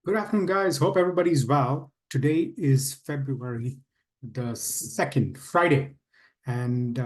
Good afternoon, guys. Hope everybody's well. Today is February the 2nd, Friday, and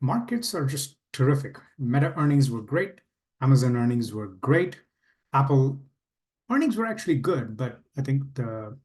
markets are just terrific. Meta earnings were great. Amazon earnings were great. Apple earnings were actually good, but I think the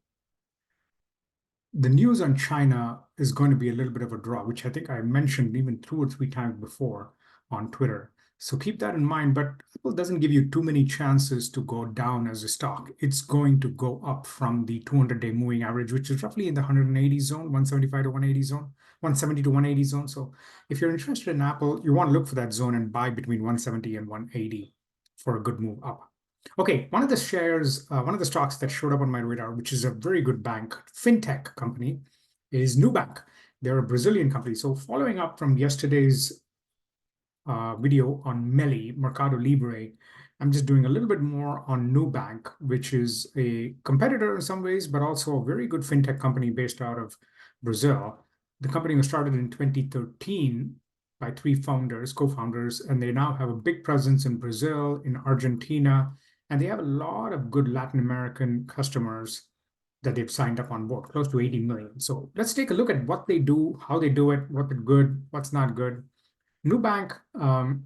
news on China is going to be a little bit of a draw, which I think I mentioned even 2 or 3 times before on Twitter. So keep that in mind. But Apple doesn't give you too many chances to go down as a stock. It's going to go up from the 200-day moving average, which is roughly in the 180 zone, 175 to 180 zone, 170 to 180 zone. So if you're interested in Apple, you want to look for that zone and buy between 170 and 180 for a good move up. Okay, one of the stocks that showed up on my radar, which is a very good bank, Fintech company, is NuBank. They're a Brazilian company. So following up from yesterday's video on Meli, Mercado Libre, I'm just doing a little bit more on NuBank, which is a competitor in some ways, but also a very good fintech company based out of Brazil. The company was started in 2013 by 3 co-founders, and they now have a big presence in Brazil, in Argentina, and they have a lot of good Latin American customers that they've signed up on board, close to 80 million. So let's take a look at what they do, how they do it, what's good, what's not good. NuBank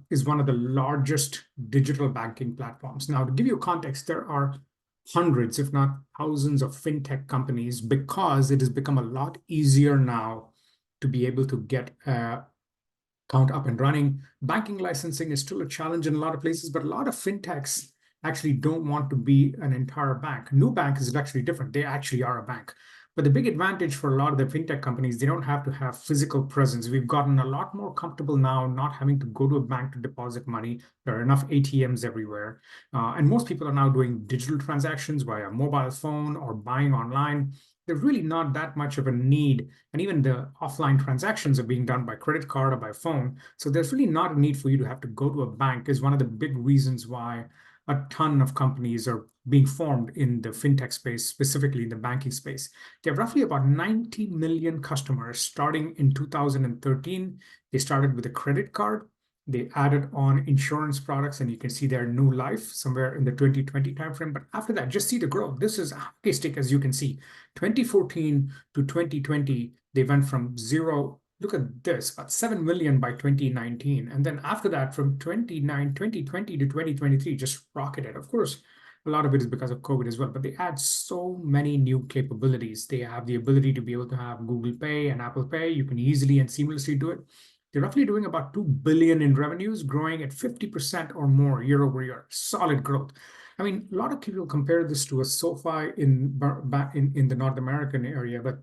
is one of the largest digital banking platforms. Now, to give you context, there are hundreds, if not thousands, of fintech companies because it has become a lot easier now to be able to get account up and running. Banking licensing is still a challenge in a lot of places, but a lot of fintechs actually don't want to be an entire bank. NuBank is actually different. They actually are a bank. But the big advantage for a lot of the fintech companies, they don't have to have physical presence. We've gotten a lot more comfortable now not having to go to a bank to deposit money. There are enough ATMs everywhere. And most people are now doing digital transactions via mobile phone or buying online. There's really not that much of a need. And even the offline transactions are being done by credit card or by phone. So there's really not a need for you to have to go to a bank is one of the big reasons why a ton of companies are being formed in the fintech space, specifically in the banking space. They have roughly about 90 million customers starting in 2013. They started with a credit card. They added on insurance products, and you can see their new life somewhere in the 2020 timeframe. But after that, just see the growth. This is a hockey stick, as you can see. 2014 to 2020, they went from zero. Look at this, about 7 million by 2019. And then after that, from 2020 to 2023, just rocketed. Of course, a lot of it is because of COVID as well, but they add so many new capabilities. They have the ability to be able to have Google Pay and Apple Pay. You can easily and seamlessly do it. They're roughly doing about 2 billion in revenues, growing at 50% or more year over year. Solid growth. I mean, a lot of people compare this to a SoFi in the North American area, but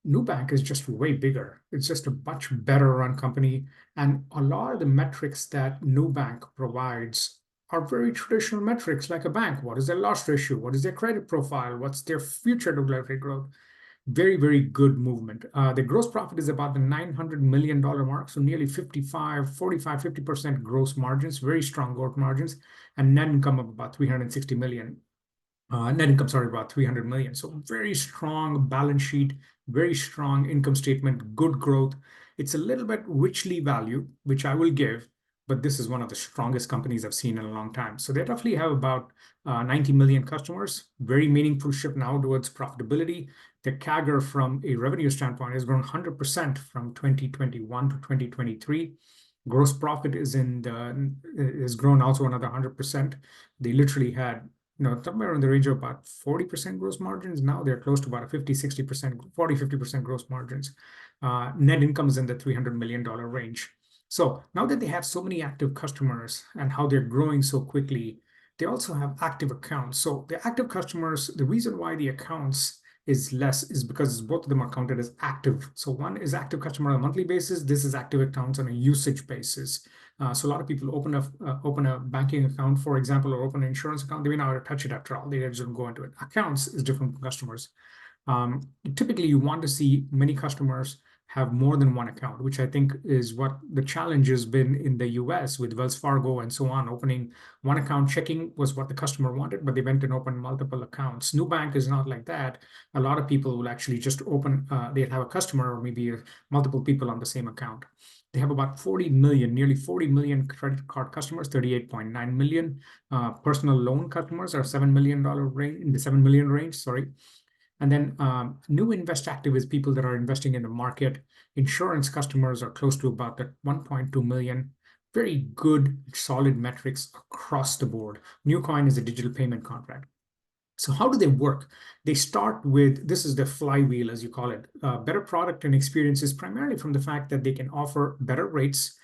NuBank is just way bigger. It's just a much better run company. And a lot of the metrics that NuBank provides are very traditional metrics like a bank. What is their loss ratio? What is their credit profile? What's their future regulatory growth? Very, very good movement. The gross profit is about the $900 million mark, so nearly 50% gross margins, very strong gross margins, and net income of about 360 million. Net income, sorry, about 300 million. So very strong balance sheet, very strong income statement, good growth. It's a little bit richly valued, which I will give, but this is one of the strongest companies I've seen in a long time. So they roughly have about 90 million customers, very meaningful shift now towards profitability. The CAGR from a revenue standpoint has grown 100% from 2021 to 2023. Gross profit has grown also another 100%. They literally had somewhere in the range of about 40% gross margins. Now they're close to about a 50% gross margins. Net income is in the $300 million range. So now that they have so many active customers and how they're growing so quickly, they also have active accounts. So the active customers, the reason why the accounts is less is because both of them are counted as active. So one is active customer on a monthly basis. This is active accounts on a usage basis. So a lot of people open a banking account, for example, or open an insurance account. They may not touch it after all. They just don't go into it. Accounts is different from customers. Typically, you want to see many customers have more than one account, which I think is what the challenge has been in the US with Wells Fargo and so on. Opening one account, checking was what the customer wanted, but they went and opened multiple accounts. NuBank is not like that. A lot of people will actually just open, they'll have a customer or maybe multiple people on the same account. They have about 40 million, nearly 40 million credit card customers, 38.9 million. Personal loan customers are $7 million range, in the 7 million range, sorry. And then new invest active is people that are investing in the market. Insurance customers are close to about that 1.2 million. Very good, solid metrics across the board. NuCoin is a digital payment contract. So how do they work? They start with, this is the flywheel, as you call it, better product and experiences, primarily from the fact that they can offer better rates,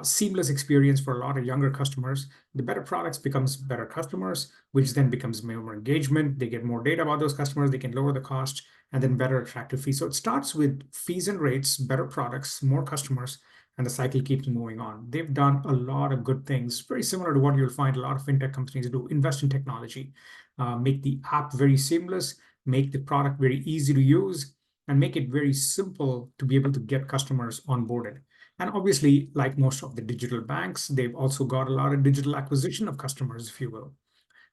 seamless experience for a lot of younger customers. The better products becomes better customers, which then becomes more engagement. They get more data about those customers. They can lower the cost and then better attractive fees. So it starts with fees and rates, better products, more customers, and the cycle keeps moving on. They've done a lot of good things, very similar to what you'll find a lot of fintech companies do. Invest in technology, make the app very seamless, make the product very easy to use, and make it very simple to be able to get customers onboarded. And obviously, like most of the digital banks, they've also got a lot of digital acquisition of customers, if you will.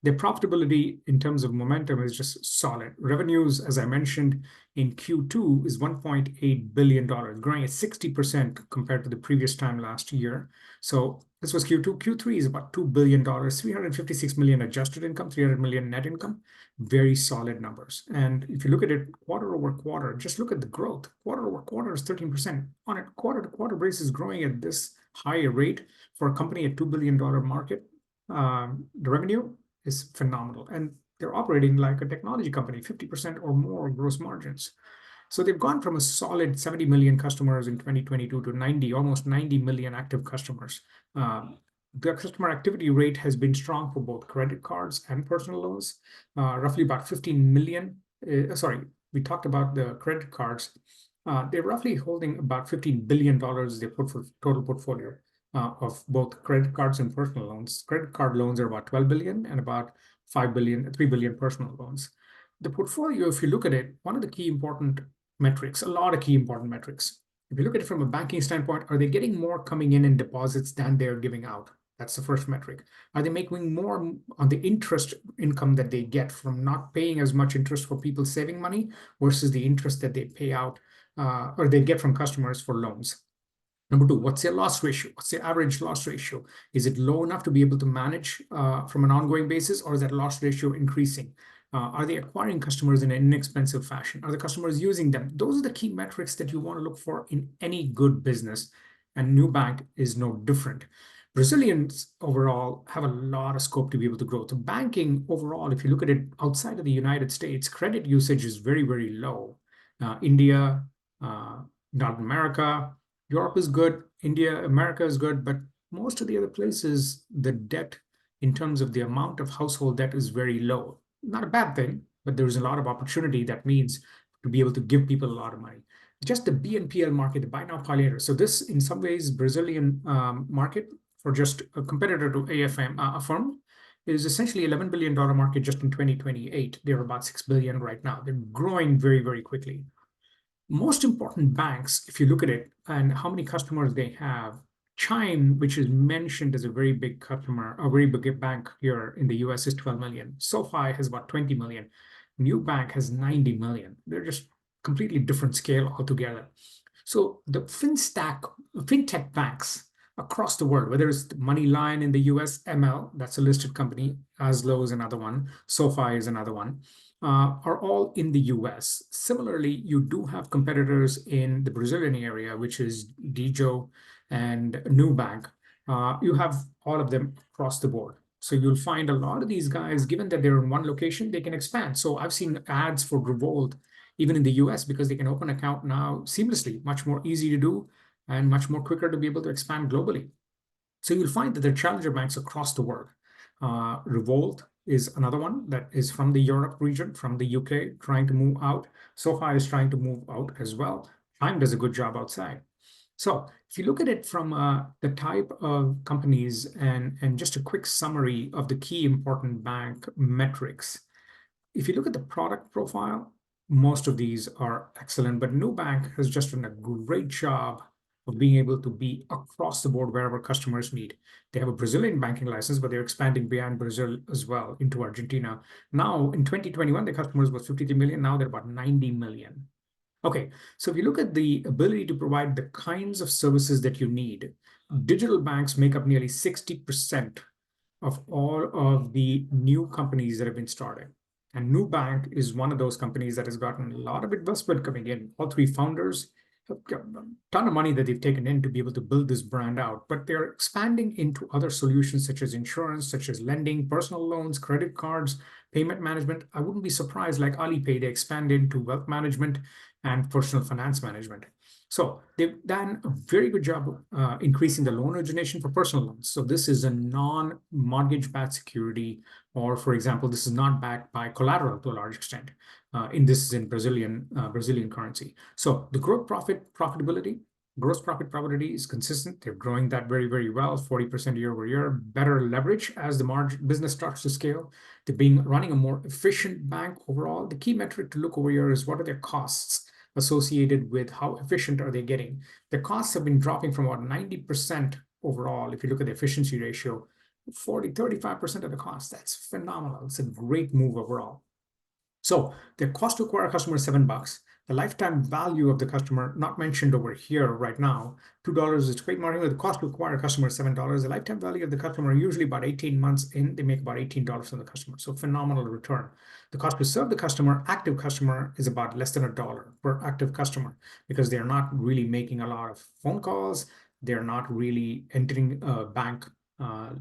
Their profitability in terms of momentum is just solid. Revenues, as I mentioned, in Q2 is $1.8 billion, growing at 60% compared to the previous time last year. So this was Q2. Q3 is about $2 billion, 356 million adjusted income, 300 million net income. Very solid numbers. And if you look at it quarter over quarter, just look at the growth. Quarter over quarter is 13%. On a quarter to quarter basis, growing at this high rate for a company at $2 billion market, the revenue is phenomenal. And they're operating like a technology company, 50% or more gross margins. So they've gone from a solid 70 million customers in 2022 to 90, almost 90 million active customers. The customer activity rate has been strong for both credit cards and personal loans, roughly about 15 million. Sorry, we talked about the credit cards. They're roughly holding about $15 billion their total portfolio of both credit cards and personal loans. Credit card loans are about 12 billion and about 3 billion personal loans. The portfolio, if you look at it, one of the key important metrics, a lot of key important metrics. If you look at it from a banking standpoint, are they getting more coming in deposits than they're giving out? That's the first metric. Are they making more on the interest income that they get from not paying as much interest for people saving money versus the interest that they pay out or they get from customers for loans? Number two, what's their loss ratio? What's their average loss ratio? Is it low enough to be able to manage from an ongoing basis, or is that loss ratio increasing? Are they acquiring customers in an inexpensive fashion? Are the customers using them? Those are the key metrics that you want to look for in any good business, and NuBank is no different. Brazilians overall have a lot of scope to be able to grow. So banking overall, if you look at it outside of the United States, credit usage is very, very low. India, North America, Europe is good, India, America is good, but most of the other places, the debt in terms of the amount of household debt is very low. Not a bad thing, but there's a lot of opportunity that means to be able to give people a lot of money. Just the BNPL market, the buy now, pay later. So this, in some ways, Brazilian market for just a competitor to Affirm is essentially $11 billion market just in 2028. They're about 6 billion right now. They're growing very, very quickly. Most important banks, if you look at it and how many customers they have, Chime, which is mentioned as a very big customer, a very big bank here in the US, is 12 million. SoFi has about 20 million. NuBank has 90 million. They're just completely different scale altogether. So the fintech banks across the world, whether it's Moneyline in the US, ML, that's a listed company, Aslo is another one, SoFi is another one, are all in the US. Similarly, you do have competitors in the Brazilian area, which is Digio and NuBank. You have all of them across the board. So you'll find a lot of these guys, given that they're in one location, they can expand. So I've seen ads for Revolt, even in the US, because they can open an account now seamlessly, much more easy to do and much more quicker to be able to expand globally. So you'll find that there are challenger banks across the world. Revolt is another one that is from the Europe region, from the UK, trying to move out. SoFi is trying to move out as well. Chime does a good job outside. So if you look at it from the type of companies and just a quick summary of the key important bank metrics, if you look at the product profile, most of these are excellent, but NuBank has just done a great job of being able to be across the board wherever customers need. They have a Brazilian banking license, but they're expanding beyond Brazil as well into Argentina. Now, in 2021, the customers was 53 million. Now they're about 90 million. Okay, so if you look at the ability to provide the kinds of services that you need, digital banks make up nearly 60% of all of the new companies that have been started. And NuBank is one of those companies that has gotten a lot of investment coming in. All three founders have got a ton of money that they've taken in to be able to build this brand out, but they're expanding into other solutions such as insurance, such as lending, personal loans, credit cards, payment management. I wouldn't be surprised, like Alipay, they expand into wealth management and personal finance management. So they've done a very good job increasing the loan origination for personal loans. So this is a non-mortgage backed security, or for example, this is not backed by collateral to a large extent. In this is in Brazilian currency. So the gross profit profitability is consistent. They're growing that very, very well, 40% year over year. Better leverage as the business starts to scale. They're running a more efficient bank overall. The key metric to look over here is what are their costs associated with how efficient are they getting. The costs have been dropping from about 90% overall. If you look at the efficiency ratio, 35% of the cost. That's phenomenal. It's a great move overall. So the cost to acquire a customer is $7. The lifetime value of the customer, not mentioned over here right now, $2 is great marketing. The cost to acquire a customer is $7. The lifetime value of the customer, usually about 18 months in, they make about $18 from the customer. So phenomenal return. The cost to serve the customer, active customer, is about less than $1 per active customer because they're not really making a lot of phone calls. They're not really entering a bank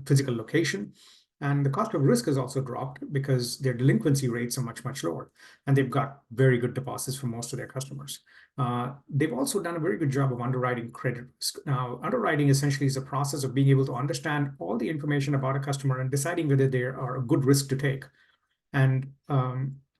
physical location. And the cost of risk has also dropped because their delinquency rates are much, much lower. And they've got very good deposits for most of their customers. They've also done a very good job of underwriting credit risk. Now, underwriting essentially is a process of being able to understand all the information about a customer and deciding whether they are a good risk to take. And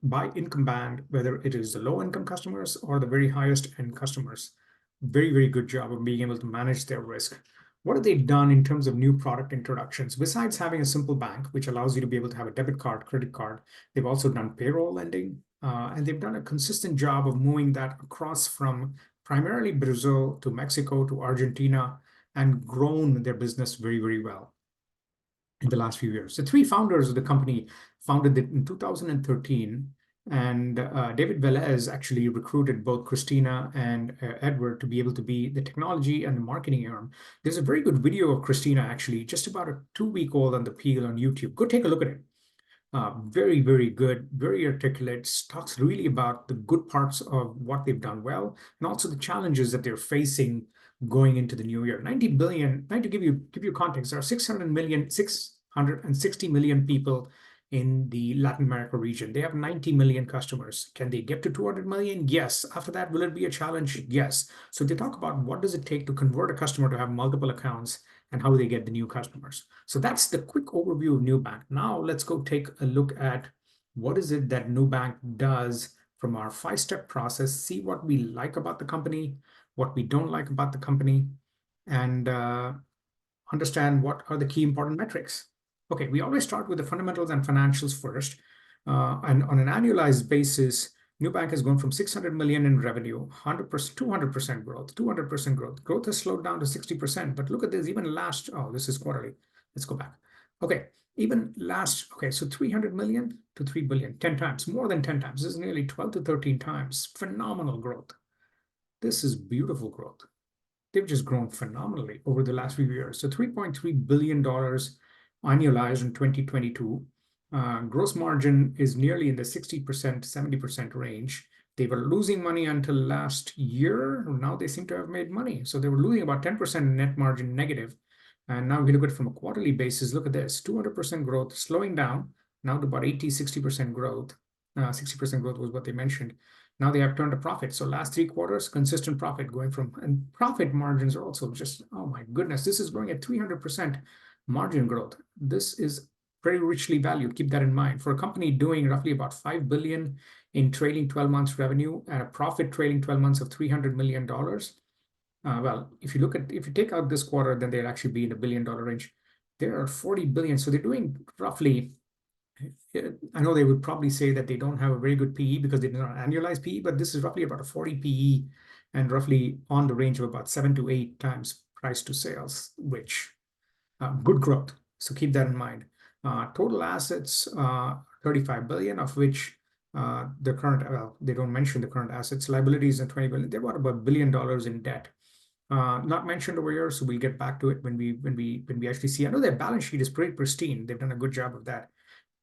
by income band, whether it is the low income customers or the very highest end customers, very, very good job of being able to manage their risk. What have they done in terms of new product introductions? Besides having a simple bank, which allows you to be able to have a debit card, credit card, they've also done payroll lending, and they've done a consistent job of moving that across from primarily Brazil to Mexico to Argentina and grown their business very, very well in the last few years. The three founders of the company founded it in 2013, and David Velez actually recruited both Christina and Edward to be able to be the technology and the marketing arm. There's a very good video of Christina, actually, just about a 2-week-old on the Peel on YouTube. Go take a look at it. Very, very good, very articulate, talks really about the good parts of what they've done well, and also the challenges that they're facing going into the new year. 90 billion, to give you context, there are 660 million people in the Latin America region. They have 90 million customers. Can they get to 200 million? Yes. After that, will it be a challenge? Yes. So they talk about what does it take to convert a customer to have multiple accounts and how they get the new customers. So that's the quick overview of NuBank. Now let's go take a look at what is it that NuBank does from our 5-step process, see what we like about the company, what we don't like about the company, and understand what are the key important metrics. Okay, we always start with the fundamentals and financials first. And on an annualized basis, NuBank has gone from 600 million in revenue, 100%, 200% growth, 200% growth. Growth has slowed down to 60%, but look at this, even last, oh, this is quarterly. Let's go back. Okay, so 300 million to 3 billion, 10 times, more than 10 times. This is nearly 12 to 13 times. Phenomenal growth. This is beautiful growth. They've just grown phenomenally over the last few years. So $3.3 billion annualized in 2022. Gross margin is nearly in the 60%, 70% range. They were losing money until last year. Now they seem to have made money. So they were losing about 10% net margin negative. And now if you look at it from a quarterly basis, look at this, 200% growth, slowing down now to about 80, 60% growth. 60% growth was what they mentioned. Now they have turned a profit. So last 3 quarters, consistent profit going from, and profit margins are also just, oh my goodness, this is growing at 300% margin growth. This is very richly valued. Keep that in mind. For a company doing roughly about 5 billion in trailing 12 months revenue and a profit trailing 12 months of $300 million. Well, if you take out this quarter, then they'll actually be in the $1 billion range. There are 40 billion. So they're doing roughly, I know they would probably say that they don't have a very good PE because they do not annualize PE, but this is roughly about a 40 PE and roughly on the range of about 7 to 8 times price to sales, which good growth. So keep that in mind. Total assets, 35 billion, of which the current, well, they don't mention the current assets, liabilities and 20 billion. They've got about $1 billion in debt. Not mentioned over here, so we'll get back to it when we actually see. I know their balance sheet is pretty pristine. They've done a good job of that.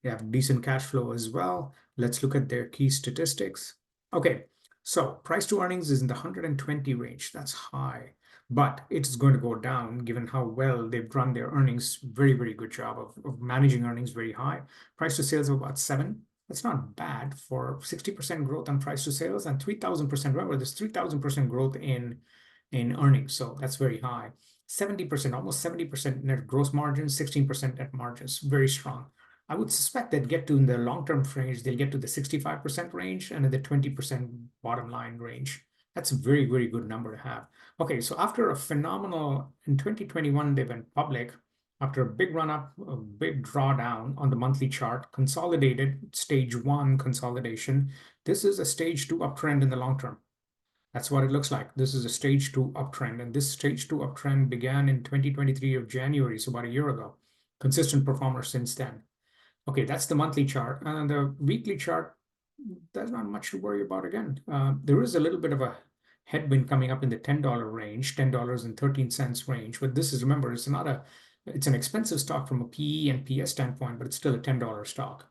They have decent cash flow as well. Let's look at their key statistics. Okay, so price to earnings is in the 120 range. That's high, but it's going to go down given how well they've run their earnings. Very, very good job of managing earnings very high. Price to sales of about 7. That's not bad for 60% growth on price to sales and 3,000%. Remember, there's 3,000% growth in earnings, so that's very high. 70%, almost 70% net gross margins, 16% net margins, very strong. I would suspect that get to in the long-term range, they'll get to the 65% range and in the 20% bottom line range. That's a very, very good number to have. Okay, so after a phenomenal, in 2021, they went public. After a big run up, a big drawdown on the monthly chart, consolidated, stage 1 consolidation. This is a stage 2 uptrend in the long term. That's what it looks like. This is a stage 2 uptrend, and this stage 2 uptrend began in 2023 of January, so about a year ago. Consistent performer since then. Okay, that's the monthly chart. And the weekly chart, there's not much to worry about again. There is a little bit of a headwind coming up in the $10 range, $10.13 range. But this is, remember, it's an expensive stock from a PE and PS standpoint, but it's still a $10 stock.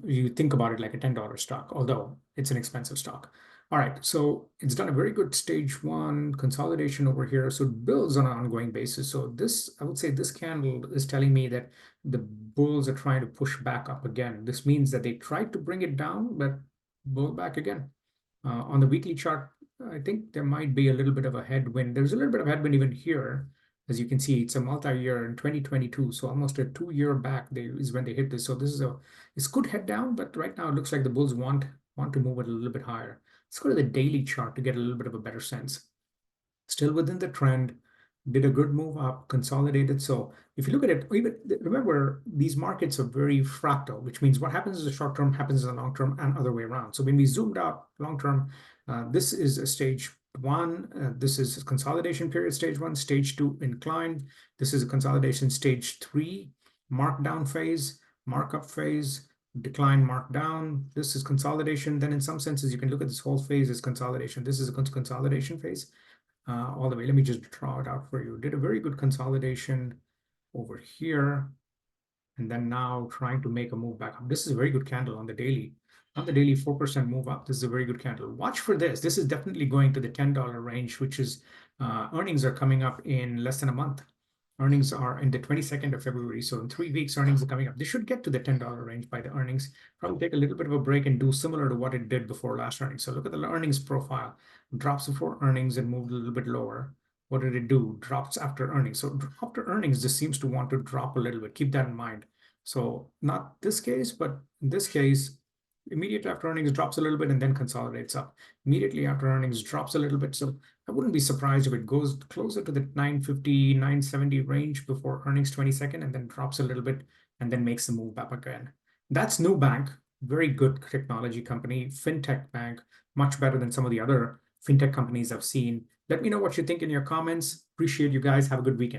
You think about it like a $10 stock, although it's an expensive stock. All right, so it's done a very good stage 1 consolidation over here. So it builds on an ongoing basis. So this, I would say this candle is telling me that the bulls are trying to push back up again. This means that they tried to bring it down, but bull back again. On the weekly chart, I think there might be a little bit of a headwind. There's a little bit of headwind even here. As you can see, it's a multi-year in 2022. So almost a 2-year back is when they hit this. So this could head down, but right now it looks like the bulls want to move it a little bit higher. Let's go to the daily chart to get a little bit of a better sense. Still within the trend, did a good move up, consolidated. So if you look at it, even remember, these markets are very fractal, which means what happens in the short term happens in the long term and other way around. So when we zoomed out long term, this is a stage 1. This is a consolidation period, stage 1, stage 2 incline. This is a consolidation stage 3, markdown phase, markup phase, decline, markdown. This is consolidation. Then in some senses, you can look at this whole phase as consolidation. This is a consolidation phase all the way. Let me just draw it out for you. Did a very good consolidation over here. And then now trying to make a move back up. This is a very good candle on the daily. On the daily, 4% move up. This is a very good candle. Watch for this. This is definitely going to the $10 range, which is earnings are coming up in less than a month. Earnings are in the 22nd of February. So in 3 weeks, earnings are coming up. They should get to the $10 range by the earnings. Probably take a little bit of a break and do similar to what it did before last earnings. So look at the earnings profile. Drops before earnings and moved a little bit lower. What did it do? Drops after earnings. So after earnings, this seems to want to drop a little bit. Keep that in mind. So not this case, but in this case, immediately after earnings drops a little bit and then consolidates up. Immediately after earnings drops a little bit. So I wouldn't be surprised if it goes closer to the 950, 970 range before earnings 22nd and then drops a little bit and then makes the move up again. That's NuBank, very good technology company, fintech bank, much better than some of the other fintech companies I've seen. Let me know what you think in your comments. Appreciate you guys. Have a good weekend.